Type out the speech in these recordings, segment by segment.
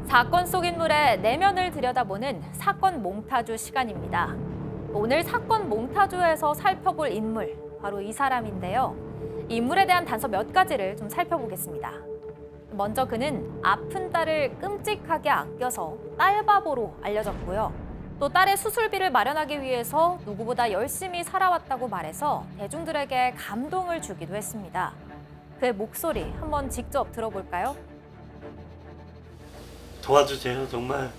사건 속 인물의 내면을 들여다보는 사건 몽타주 시간입니다. 오늘 사건 몽타주에서 살펴볼 인물, 바로 이 사람인데요. 이 인물에 대한 단서 몇 가지를 좀 살펴보겠습니다. 먼저 그는 아픈 딸을 끔찍하게 아껴서 딸바보로 알려졌고요. 또 딸의 수술비를 마련하기 위해서 누구보다 열심히 살아왔다고 말해서 대중들에게 감동을 주기도 했습니다. 그의 목소리 한번 직접 들어볼까요? 도와주세요. 정말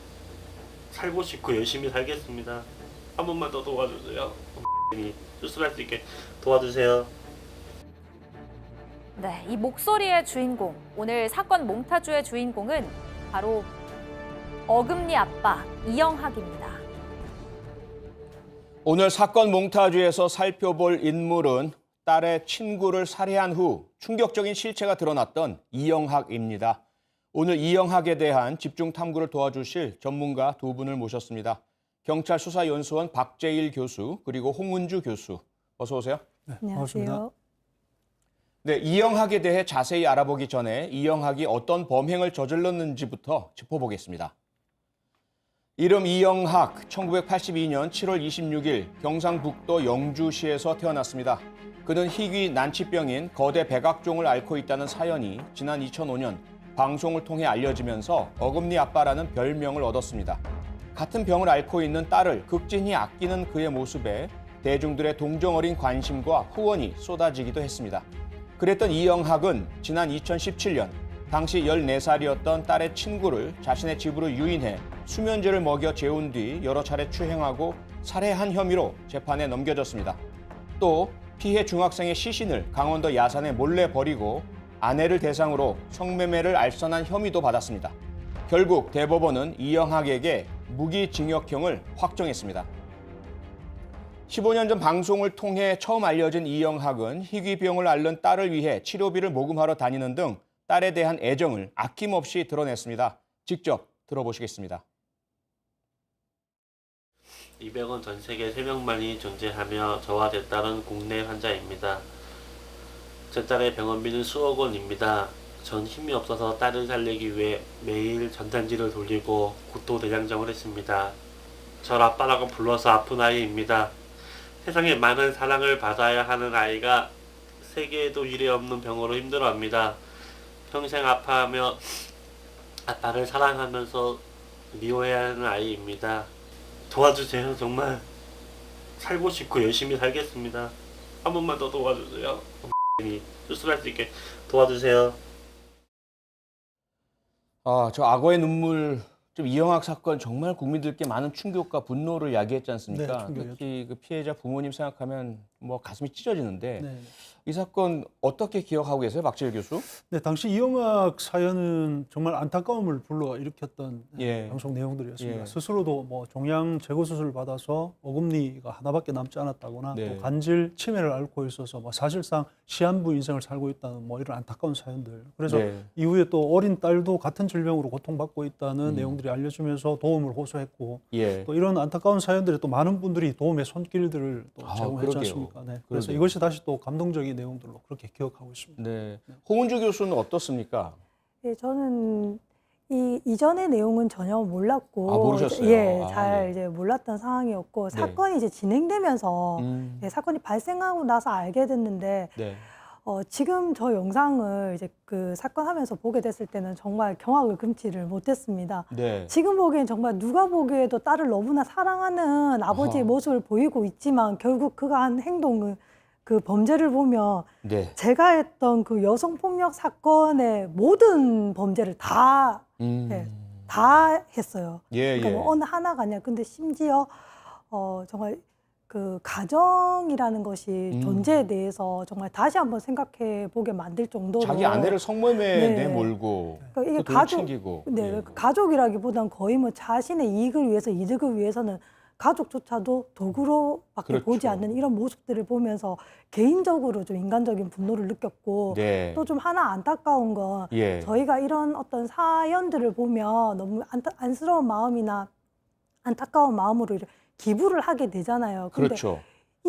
살고 싶고 열심히 살겠습니다. 한 번만 더 도와주세요. 수술할 수 있게 도와주세요. 네, 이 목소리의 주인공, 오늘 사건 몽타주의 주인공은 바로 어금니 아빠 이영학입니다. 오늘 사건 몽타주에서 살펴볼 인물은 딸의 친구를 살해한 후 충격적인 실체가 드러났던 이영학입니다. 오늘 이영학에 대한 집중 탐구를 도와주실 전문가 두 분을 모셨습니다. 경찰수사연수원 박재일 교수 그리고 홍은주 교수, 어서 오세요. 네, 안녕하세요. 네, 이영학에 대해 자세히 알아보기 전에 이영학이 어떤 범행을 저질렀는지부터 짚어보겠습니다. 이름 이영학, 1982년 7월 26일 경상북도 영주시에서 태어났습니다. 그는 희귀 난치병인 거대 백악종을 앓고 있다는 사연이 지난 2005년 방송을 통해 알려지면서 어금니 아빠라는 별명을 얻었습니다. 같은 병을 앓고 있는 딸을 극진히 아끼는 그의 모습에 대중들의 동정 어린 관심과 후원이 쏟아지기도 했습니다. 그랬던 이영학은 지난 2017년 당시 14살이었던 딸의 친구를 자신의 집으로 유인해 수면제를 먹여 재운 뒤 여러 차례 추행하고 살해한 혐의로 재판에 넘겨졌습니다. 또 피해 중학생의 시신을 강원도 야산에 몰래 버리고 아내를 대상으로 성매매를 알선한 혐의도 받았습니다. 결국 대법원은 이영학에게 무기징역형을 확정했습니다. 15년 전 방송을 통해 처음 알려진 이영학은 희귀병을 앓는 딸을 위해 치료비를 모금하러 다니는 등 딸에 대한 애정을 아낌없이 드러냈습니다. 직접 들어보시겠습니다. 이 병은 전 세계 3명만이 존재하며 저와 제 딸은 국내 환자입니다. 제 딸의 병원비는 수억 원입니다. 전 힘이 없어서 딸을 살리기 위해 매일 전단지를 돌리고 구토대장정을 했습니다. 절 아빠라고 불러서 아픈 아이입니다. 세상에 많은 사랑을 받아야 하는 아이가 세계에도 이례 없는 병으로 힘들어합니다. 평생 아파하며 아빠를 사랑하면서 미워해야 하는 아이입니다. 도와주세요. 정말 살고 싶고 열심히 살겠습니다. 한 번만 더 도와주세요. 수술할 수 있게 도와주세요. 저 악어의 눈물, 좀 이영학 사건 정말 국민들께 많은 충격과 분노를 야기했지 않습니까? 네, 충격이었죠. 특히 그 피해자 부모님 생각하면 뭐 가슴이 찢어지는데 네. 이 사건 어떻게 기억하고 계세요, 박재일 교수? 네, 당시 이영학 사연은 정말 안타까움을 불러일으켰던 예. 방송 내용들이었습니다. 예. 스스로도 뭐 종양 제거 수술을 받아서 어금니가 하나밖에 남지 않았다거나 네. 또 간질 치매를 앓고 있어서 뭐 사실상 시한부 인생을 살고 있다는 뭐 이런 안타까운 사연들. 그래서 네. 이후에 또 어린 딸도 같은 질병으로 고통받고 있다는 내용들이 알려지면서 도움을 호소했고 예. 또 이런 안타까운 사연들에 또 많은 분들이 도움의 손길들을 또 제공했지 그러게요. 않습니까? 네. 그래서 그러게요. 이것이 다시 또 감동적인 내용들로 그렇게 기억하고 있습니다. 네. 홍은주 교수는 어떻습니까? 예, 저는 이전의 내용은 전혀 몰랐고, 모르셨어요? 예, 아, 잘 네. 이제 몰랐던 상황이었고, 네. 사건이 이제 진행되면서 네. 사건이 발생하고 나서 알게 됐는데, 지금 저 영상을 이제 그 사건 하면서 보게 됐을 때는 정말 경악을 금치를 못했습니다. 네. 지금 보기엔 정말 누가 보기에도 딸을 너무나 사랑하는 아버지의 아하. 모습을 보이고 있지만 결국 그가 한 행동은 그 범죄를 보면 네. 제가 했던 그 여성폭력 사건의 모든 범죄를 다 했어요. 예, 그러니까 예. 뭐 어느 하나가 아니야. 근데 심지어 정말 그 가정이라는 것이 존재에 대해서 정말 다시 한번 생각해 보게 만들 정도로 자기 아내를 성매매에 네. 내몰고 그러니까 이게 또 가족, 챙기고. 네, 예. 가족이라기보단 거의 뭐 자신의 이익을 위해서, 이득을 위해서는 가족조차도 도구로밖에 그렇죠. 보지 않는 이런 모습들을 보면서 개인적으로 좀 인간적인 분노를 느꼈고, 네. 또 좀 하나 안타까운 건 예. 저희가 이런 어떤 사연들을 보면 너무 안쓰러운 마음이나 안타까운 마음으로 기부를 하게 되잖아요. 근데 그렇죠.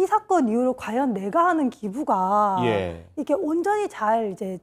이 사건 이후로 과연 내가 하는 기부가 예. 이게 온전히 잘 이제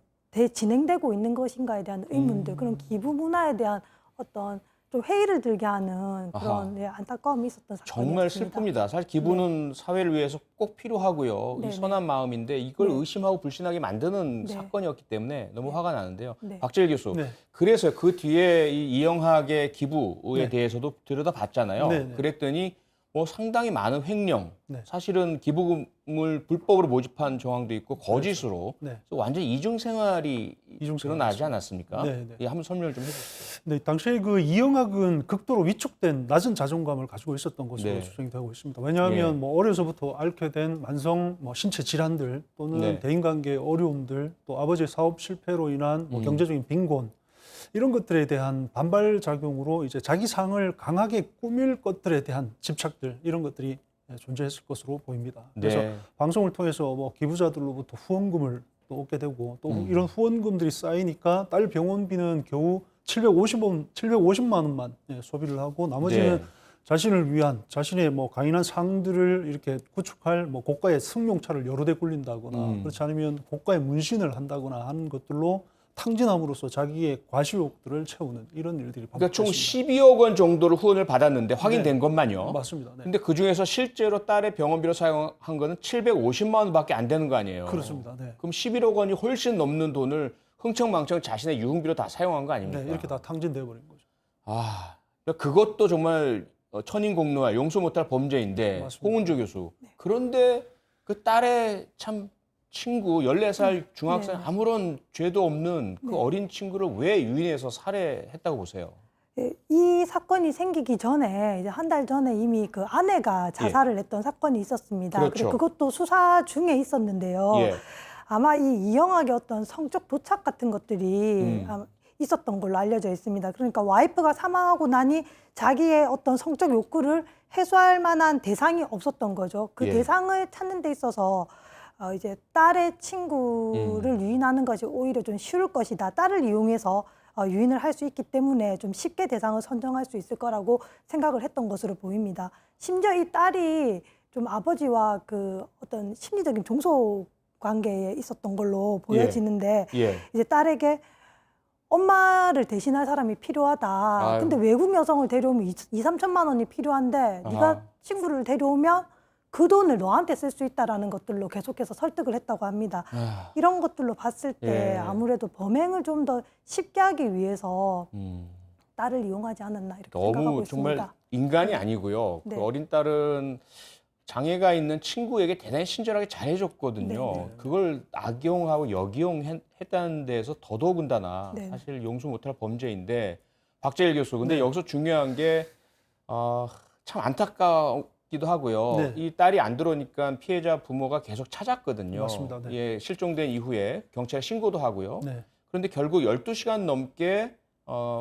진행되고 있는 것인가에 대한 의문들, 그런 기부 문화에 대한 어떤 좀 회의를 들게 하는 그런 안타까움이 있었던 정말 사건이었습니다. 슬픕니다. 사실 기부는 사회를 위해서 꼭 필요하고요. 이 네네. 선한 마음인데 이걸 네. 의심하고 불신하게 만드는 네. 사건이었기 때문에 너무 화가 나는데요. 네. 박재일 교수, 네. 그래서 그 뒤에 이 이영학의 기부에 네. 대해서도 들여다봤잖아요. 네, 네. 그랬더니 뭐 상당히 많은 횡령, 네. 사실은 기부금을 불법으로 모집한 정황도 있고 거짓으로 네. 그래서 완전 이중 생활이 이중 드러나지 않았습니까? 네, 네. 예, 한번 설명을 좀 해주시죠. 네, 당시에 그 이영학은 극도로 위축된 낮은 자존감을 가지고 있었던 것으로 네. 추정이 되고 있습니다. 왜냐하면 예. 뭐 어려서부터 앓게 된 만성 뭐 신체 질환들 또는 네. 대인관계 어려움들 또 아버지의 사업 실패로 인한 뭐 경제적인 빈곤 이런 것들에 대한 반발 작용으로 이제 자기 상을 강하게 꾸밀 것들에 대한 집착들 이런 것들이 존재했을 것으로 보입니다. 그래서 네. 방송을 통해서 뭐 기부자들로부터 후원금을 또 얻게 되고 또 이런 후원금들이 쌓이니까 딸 병원비는 겨우 750만 원만 소비를 하고 나머지는 네. 자신을 위한 자신의 뭐 강인한 상들을 이렇게 구축할 뭐 고가의 승용차를 여러 대 굴린다거나 그렇지 않으면 고가의 문신을 한다거나 하는 것들로 탕진함으로써 자기의 과시욕들을 채우는 이런 일들이 그러니까 총 반복됐습니다. 12억 원 정도를 후원을 받았는데 확인된 네. 것만요. 맞습니다. 네. 근데 그 중에서 실제로 딸의 병원비로 사용한 거는 750만 원밖에 안 되는 거 아니에요. 그렇습니다. 네. 그럼 11억 원이 훨씬 넘는 돈을 흥청망청 자신의 유흥비로 다 사용한 거 아닙니까? 네, 이렇게 다 탕진돼 버린 거죠. 아, 그러니까 그것도 정말 천인공노할 용서 못할 범죄인데 맞습니다. 홍은주 교수. 그런데 그 딸의 참 친구 14살 중학생 네. 아무런 죄도 없는 그 네. 어린 친구를 왜 유인해서 살해했다고 보세요? 예, 이 사건이 생기기 전에 이제 한 달 전에 이미 그 아내가 자살을 했던 사건이 있었습니다. 그렇죠. 그리고 그것도 수사 중에 있었는데요. 예. 아마 이 이영학의 어떤 성적 도착 같은 것들이 아마 있었던 걸로 알려져 있습니다. 그러니까 와이프가 사망하고 나니 자기의 어떤 성적 욕구를 해소할 만한 대상이 없었던 거죠. 그 예. 대상을 찾는 데 있어서 이제 딸의 친구를 유인하는 것이 오히려 좀 쉬울 것이다. 딸을 이용해서 유인을 할 수 있기 때문에 좀 쉽게 대상을 선정할 수 있을 거라고 생각을 했던 것으로 보입니다. 심지어 이 딸이 좀 아버지와 그 어떤 심리적인 종속 관계에 있었던 걸로 보여지는데 예. 이제 딸에게 엄마를 대신할 사람이 필요하다. 아유. 근데 외국 여성을 데려오면 2~3천만 원이 필요한데 아하. 네가 친구를 데려오면 그 돈을 너한테 쓸 수 있다라는 것들로 계속해서 설득을 했다고 합니다. 아, 이런 것들로 봤을 때 예. 아무래도 범행을 좀 더 쉽게 하기 위해서 음. 딸을 이용하지 않았나 이렇게 생각하고 너무 있습니다. 정말 인간이 아니고요. 네. 그 어린 딸은 장애가 있는 친구에게 대단히 친절하게 잘해줬거든요. 네. 그걸 악용하고 역이용했다는 데에서 더더군다나 네. 사실 용서 못할 범죄인데 박재일 교수. 근데 네. 여기서 중요한 게 참 안타깝기도 하고요. 네. 이 딸이 안 들어오니까 피해자 부모가 계속 찾았거든요. 맞습니다. 네. 예, 실종된 이후에 경찰에 신고도 하고요. 네. 그런데 결국 12시간 넘게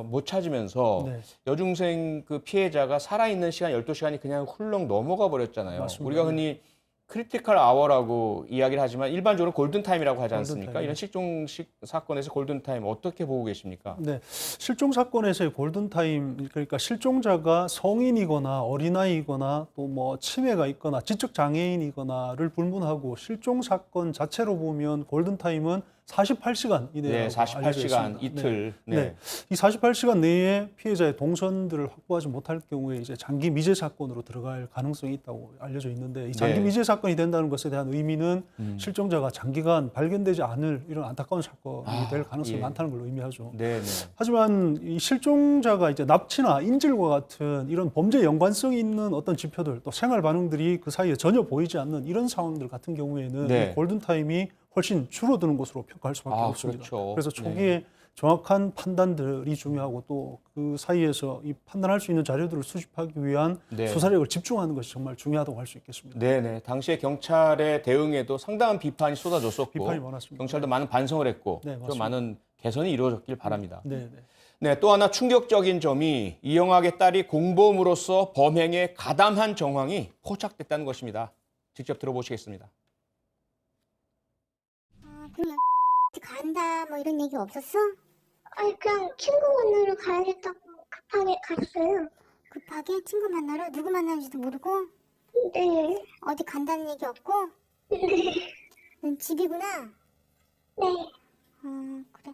못 찾으면서 네. 여중생 그 피해자가 살아있는 시간 12시간이 그냥 훌렁 넘어가 버렸잖아요. 맞습니다. 우리가 흔히 크리티컬 아워라고 이야기를 하지만 일반적으로 골든타임이라고 하지 골든타임. 않습니까? 이런 실종식 사건에서 골든타임 어떻게 보고 계십니까? 네, 실종 사건에서의 골든타임, 그러니까 실종자가 성인이거나 어린아이거나 또 뭐 치매가 있거나 지적 장애인이거나를 불문하고 실종 사건 자체로 보면 골든타임은 48시간 이내라고 네, 48시간 이틀. 네. 네. 이 48시간 내에 피해자의 동선들을 확보하지 못할 경우에 이제 장기 미제 사건으로 들어갈 가능성이 있다고 알려져 있는데 이 장기 네. 미제 사건이 된다는 것에 대한 의미는 실종자가 장기간 발견되지 않을 이런 안타까운 사건이 될 가능성이 예. 많다는 걸 의미하죠. 네, 네. 하지만 이 실종자가 이제 납치나 인질과 같은 이런 범죄 연관성이 있는 어떤 지표들 또 생활 반응들이 그 사이에 전혀 보이지 않는 이런 상황들 같은 경우에는 네. 이 골든타임이 훨씬 줄어드는 것으로 평가할 수밖에 없습니다. 그렇죠. 그래서 초기에 정확한 판단들이 중요하고 또 그 사이에서 이 판단할 수 있는 자료들을 수집하기 위한 네. 수사력을 집중하는 것이 정말 중요하다고 할 수 있겠습니다. 네네. 당시에 경찰의 대응에도 상당한 비판이 쏟아졌었고 비판이 많았습니다. 경찰도 많은 반성을 했고 네, 좀 맞습니다. 많은 개선이 이루어졌길 바랍니다. 네, 네. 네, 또 하나 충격적인 점이 이영학의 딸이 공범으로서 범행에 가담한 정황이 포착됐다는 것입니다. 직접 들어보시겠습니다. 그러면 간다 뭐 이런 얘기 없었어? 아니 그냥 친구 만나러 가야겠다고 급하게 갔어요. 급하게 친구 만나러? 누구 만나는지도 모르고? 네. 어디 간다는 얘기 없고? 네. 넌 집이구나? 네. 그래.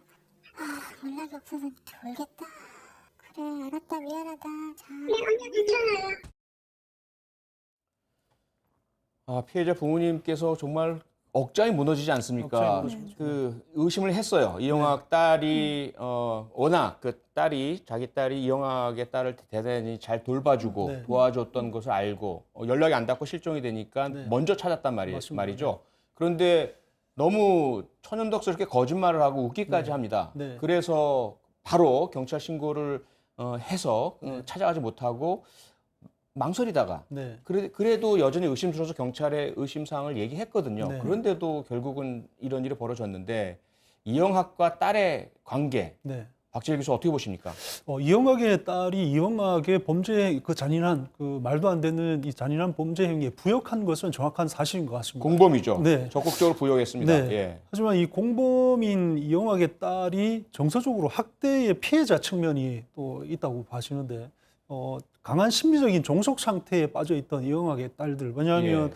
연락이 없어서 돌겠다. 그래, 알았다. 미안하다. 자. 네, 아니요, 괜찮아요. 피해자 부모님께서 정말 억장이 무너지지 않습니까? 억장이 무너지죠. 그 의심을 했어요. 이영학 딸이 워낙 그 딸이 자기 딸이 이영학의 딸을 대단히 잘 돌봐주고 네. 도와줬던 것을 알고 연락이 안 닿고 실종이 되니까 네. 먼저 찾았단 맞습니다. 말이죠. 그런데 너무 천연덕스럽게 거짓말을 하고 웃기까지 네. 합니다. 네. 그래서 바로 경찰 신고를 해서 네. 찾아가지 못하고 망설이다가 네. 그래도 여전히 의심스러워서 경찰에 의심사항을 얘기했거든요. 네. 그런데도 결국은 이런 일이 벌어졌는데 이영학과 딸의 관계, 네. 박재일 교수 어떻게 보십니까? 이영학의 딸이 이영학의 범죄 그 잔인한 그 말도 안 되는 이 잔인한 범죄 행위에 부역한 것은 정확한 사실인 것 같습니다. 공범이죠. 네. 적극적으로 부역했습니다. 네. 예. 하지만 이 공범인 이영학의 딸이 정서적으로 학대의 피해자 측면이 또 있다고 봐지는데 강한 심리적인 종속 상태에 빠져 있던 이영학의 딸들. 왜냐하면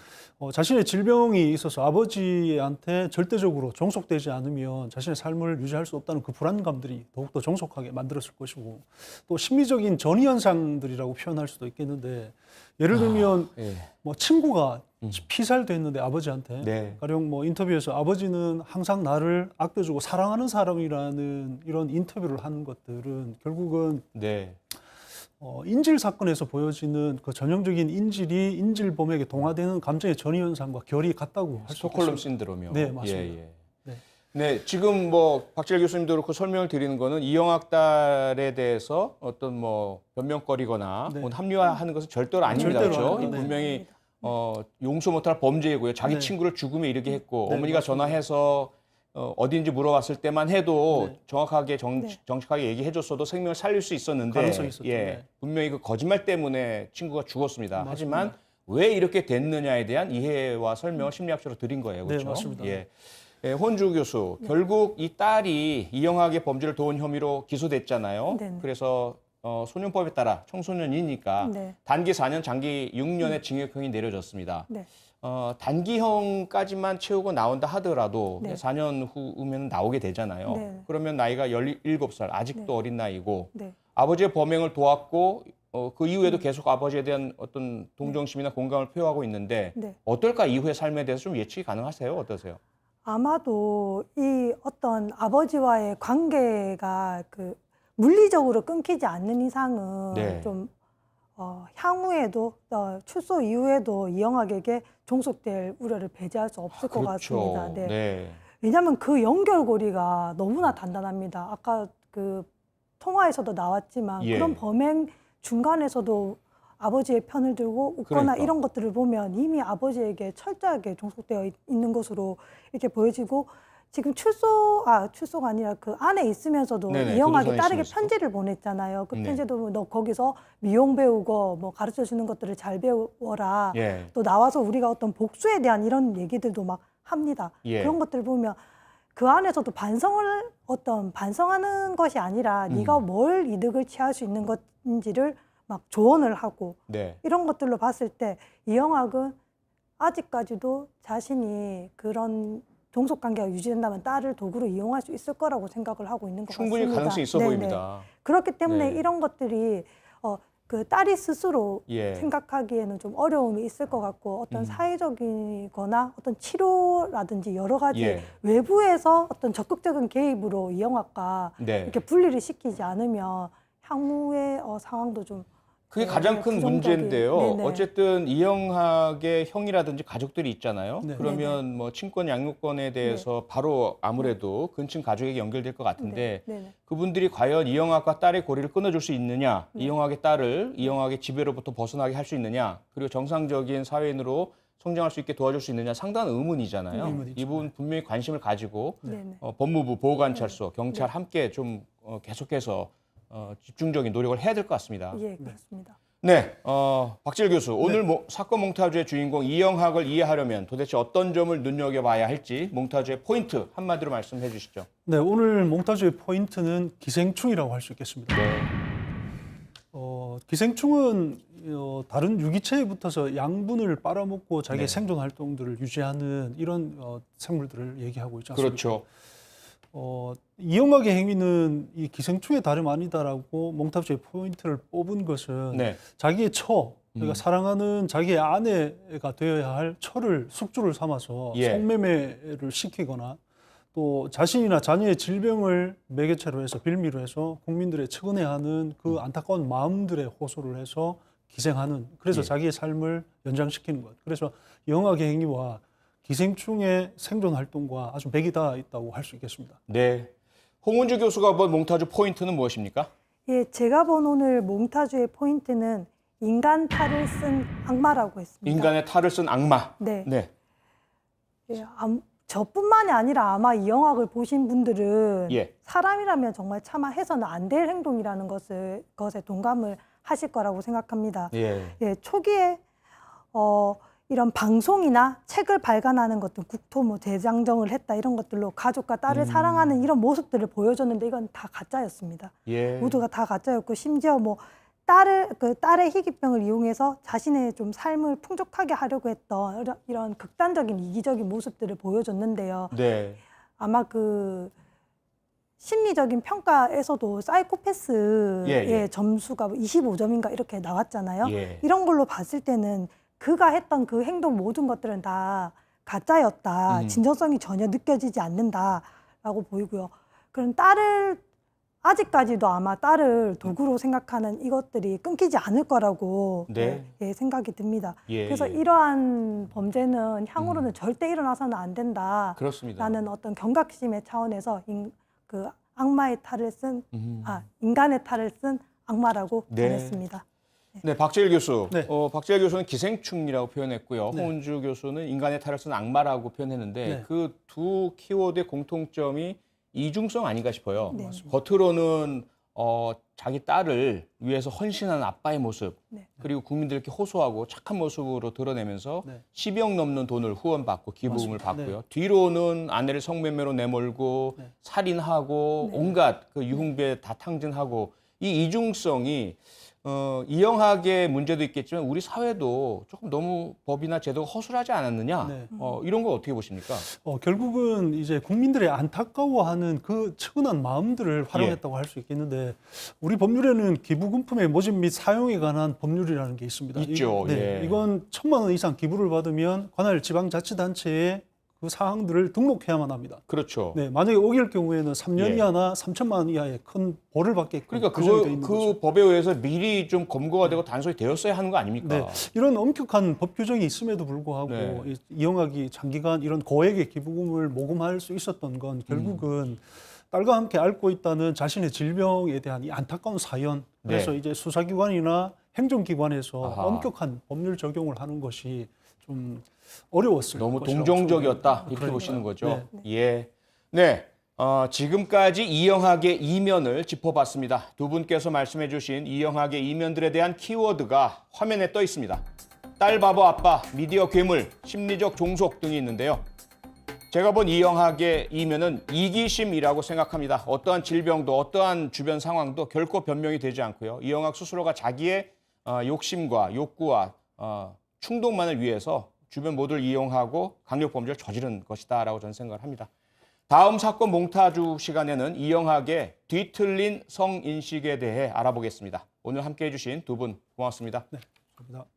자신의 질병이 있어서 아버지한테 절대적으로 종속되지 않으면 자신의 삶을 유지할 수 없다는 그 불안감들이 더욱더 종속하게 만들었을 것이고 또 심리적인 전이 현상들이라고 표현할 수도 있겠는데 예를 들면 예. 뭐 친구가 피살됐는데 아버지한테 네. 가령 뭐 인터뷰에서 아버지는 항상 나를 아껴주고 사랑하는 사람이라는 이런 인터뷰를 하는 것들은 결국은 네. 인질 사건에서 보여지는 그 전형적인 인질이 인질범에게 동화되는 감정의 전이 현상과 결이 같다고 할 수 스톡홀름 있습니다. 신드롬이요. 네, 맞습니다. 예, 예. 네. 네, 지금 뭐 박재일 교수님도 그렇고 설명을 드리는 거는 이영학 딸에 대해서 어떤 뭐 변명거리거나 네. 뭐 합리화하는 것은 절대로 아닙니다. 절대로 그렇죠? 아닙니다. 분명히 용서 못할 범죄이고요. 자기 네. 친구를 죽음에 이르게 했고 네, 어머니가 맞습니다. 전화해서 어디인지 물어봤을 때만 해도 네. 정확하게 네. 정직하게 얘기해줬어도 생명을 살릴 수 있었는데 가능성이 있었죠. 예, 네. 분명히 그 거짓말 때문에 친구가 죽었습니다. 맞습니다. 하지만 왜 이렇게 됐느냐에 대한 이해와 설명을 심리학적으로 드린 거예요. 네, 그렇죠? 맞습니다. 예. 예, 혼주 교수, 결국 이 딸이 이영학의 범죄를 도운 혐의로 기소됐잖아요. 네. 그래서 소년법에 따라 청소년이니까 네. 단기 4년, 장기 6년의 징역형이 내려졌습니다. 네. 단기형까지만 채우고 나온다 하더라도 네. 4년 후면 나오게 되잖아요. 네. 그러면 나이가 17살, 아직도 어린 나이고 네. 아버지의 범행을 도왔고 그 이후에도 계속 아버지에 대한 어떤 동정심이나 공감을 표하고 있는데 네. 어떨까 이후의 삶에 대해서 좀 예측이 가능하세요? 어떠세요? 아마도 이 어떤 아버지와의 관계가 그 물리적으로 끊기지 않는 이상은 네. 좀 향후에도 출소 이후에도 이영학에게 종속될 우려를 배제할 수 없을 것 같습니다. 네. 네. 왜냐하면 그 연결고리가 너무나 단단합니다. 아까 그 통화에서도 나왔지만 예. 그런 범행 중간에서도 아버지의 편을 들고 웃거나 그러니까. 이런 것들을 보면 이미 아버지에게 철저하게 종속되어 있는 것으로 이렇게 보여지고 지금 출소가 아니라 그 안에 있으면서도 네네, 이영학이 교도소에 딸에게 있으면서. 편지를 보냈잖아요. 그 네. 편지도 너 거기서 미용 배우고 뭐 가르쳐 주는 것들을 잘 배워라. 예. 또 나와서 우리가 어떤 복수에 대한 이런 얘기들도 막 합니다. 예. 그런 것들 보면 그 안에서도 반성하는 것이 아니라 네가 뭘 이득을 취할 수 있는 것인지를 막 조언을 하고 네. 이런 것들로 봤을 때 이영학은 아직까지도 자신이 그런 종속 관계가 유지된다면 딸을 도구로 이용할 수 있을 거라고 생각을 하고 있는 것 충분히 같습니다. 가능성이 있어 네네. 보입니다. 그렇기 때문에 네. 이런 것들이 그 딸이 스스로 예. 생각하기에는 좀 어려움이 있을 것 같고 어떤 사회적이거나 어떤 치료라든지 여러 가지 예. 외부에서 어떤 적극적인 개입으로 이영학과 네. 이렇게 분리를 시키지 않으면 향후의 상황도 좀 그게 가장 큰 문제인데요. 네네. 어쨌든 이영학의 형이라든지 가족들이 있잖아요. 네. 그러면 뭐 친권 양육권에 대해서 바로 아무래도 근친 가족에게 연결될 것 같은데 네네. 그분들이 과연 이영학과 딸의 고리를 끊어줄 수 있느냐, 이영학의 딸을 이영학의 지배로부터 벗어나게 할 수 있느냐, 그리고 정상적인 사회인으로 성장할 수 있게 도와줄 수 있느냐 상당한 의문이잖아요. 의문이죠. 이 부분 분명히 관심을 가지고 네네. 법무부, 보호관찰소, 경찰 함께 좀 계속해서 집중적인 노력을 해야 될 것 같습니다. 예, 그렇습니다. 네, 박재일 교수, 오늘 사건 몽타주의 주인공 이영학을 이해하려면 도대체 어떤 점을 눈여겨봐야 할지 몽타주의 포인트 한마디로 말씀해 주시죠. 네, 오늘 몽타주의 포인트는 기생충이라고 할 수 있겠습니다. 네. 기생충은 다른 유기체에 붙어서 양분을 빨아먹고 자기의 네. 생존 활동들을 유지하는 이런 생물들을 얘기하고 있지 않습니까? 그렇죠. 이영학의 행위는 이 기생충의 다름 아니다라고 몽타주의 포인트를 뽑은 것은 네. 자기의 그러니까 사랑하는 자기의 아내가 되어야 할 처를 숙주를 삼아서 예. 성매매를 시키거나 또 자신이나 자녀의 질병을 매개체로 해서 빌미로 해서 국민들의 측은해하는 그 안타까운 마음들에 호소를 해서 기생하는 그래서 예. 자기의 삶을 연장시키는 것. 그래서 영학의 행위와 기생충의 생존 활동과 아주 맥이 닿아 있다고 할 수 있겠습니다. 네. 홍은주 교수가 본 몽타주 포인트는 무엇입니까? 예, 제가 본 오늘 몽타주의 포인트는 인간 탈을 쓴 악마라고 했습니다. 인간의 탈을 쓴 악마. 네. 네. 예, 저뿐만이 아니라 아마 이 영화를 보신 분들은 예. 사람이라면 정말 차마 해서는 안 될 행동이라는 것에 동감을 하실 거라고 생각합니다. 예. 예, 초기에 이런 방송이나 책을 발간하는 것들, 국토 뭐 대장정을 했다 이런 것들로 가족과 딸을 사랑하는 이런 모습들을 보여줬는데 이건 다 가짜였습니다. 예. 모두가 다 가짜였고 심지어 뭐 딸의 희귀병을 이용해서 자신의 좀 삶을 풍족하게 하려고 했던 이런 극단적인 이기적인 모습들을 보여줬는데요. 네. 아마 그 심리적인 평가에서도 사이코패스의 예. 점수가 25점인가 이렇게 나왔잖아요. 예. 이런 걸로 봤을 때는 그가 했던 그 행동 모든 것들은 다 가짜였다. 진정성이 전혀 느껴지지 않는다라고 보이고요. 그런 아직까지도 아마 딸을 도구로 생각하는 이것들이 끊기지 않을 거라고 네. 예, 생각이 듭니다. 예, 그래서 예. 이러한 범죄는 향후로는 절대 일어나서는 안 된다. 그렇습니다. 라는 어떤 경각심의 차원에서 그 악마의 탈을 쓴, 음. 인간의 탈을 쓴 악마라고 네. 전했습니다. 네, 박재일 교수. 네. 박재일 교수는 기생충이라고 표현했고요. 네. 홍은주 교수는 인간의 탈을 쓴 악마라고 표현했는데 네. 그 두 키워드의 공통점이 이중성 아닌가 싶어요. 네. 겉으로는 자기 딸을 위해서 헌신하는 아빠의 모습, 네. 그리고 국민들께 호소하고 착한 모습으로 드러내면서 네. 10억 넘는 돈을 후원받고 기부금을 맞습니다. 받고요. 뒤로는 아내를 성매매로 내몰고 네. 살인하고 온갖 그 유흥비에 다 탕진하고 이 이중성이 이영학의 문제도 있겠지만 우리 사회도 조금 너무 법이나 제도가 허술하지 않았느냐? 네. 이런 걸 어떻게 보십니까? 결국은 이제 국민들의 안타까워하는 그 측은한 마음들을 활용했다고 할 수 있겠는데 우리 법률에는 기부금품의 모집 및 사용에 관한 법률이라는 게 있습니다. 있죠. 예. 이건 1,000만 원 이상 기부를 받으면 관할 지방자치단체에 그 사항들을 등록해야만 합니다. 그렇죠. 네, 만약에 어길 경우에는 3년 예. 이하나 3천만 원 이하의 큰 벌을 받게끔 그러니까 규정이 되어 있는 거죠. 그 법에 의해서 미리 좀 검거가 되고 단속이 되었어야 하는 거 아닙니까? 네, 이런 엄격한 법 규정이 있음에도 불구하고 네. 이영학이 장기간 이런 고액의 기부금을 모금할 수 있었던 건 결국은 딸과 함께 앓고 있다는 자신의 질병에 대한 이 안타까운 사연. 그래서 네. 이제 수사기관이나 행정기관에서 아하. 엄격한 법률 적용을 하는 것이 좀 어려웠을 너무 것이라고 동정적이었다 생각합니다. 이렇게 그러니까요. 보시는 거죠. 네. 예. 네. 지금까지 이영학의 이면을 짚어봤습니다. 두 분께서 말씀해주신 이영학의 이면들에 대한 키워드가 화면에 떠 있습니다. 딸 바보 아빠, 미디어 괴물, 심리적 종속 등이 있는데요. 제가 본 이영학의 이면은 이기심이라고 생각합니다. 어떠한 질병도 어떠한 주변 상황도 결코 변명이 되지 않고요. 이영학 스스로가 자기의 욕심과 욕구와 충동만을 위해서 주변 모두를 이용하고 강력범죄를 저지른 것이다라고 저는 생각을 합니다. 다음 사건 몽타주 시간에는 이영학의 뒤틀린 성인식에 대해 알아보겠습니다. 오늘 함께해 주신 두 분 고맙습니다. 네, 감사합니다.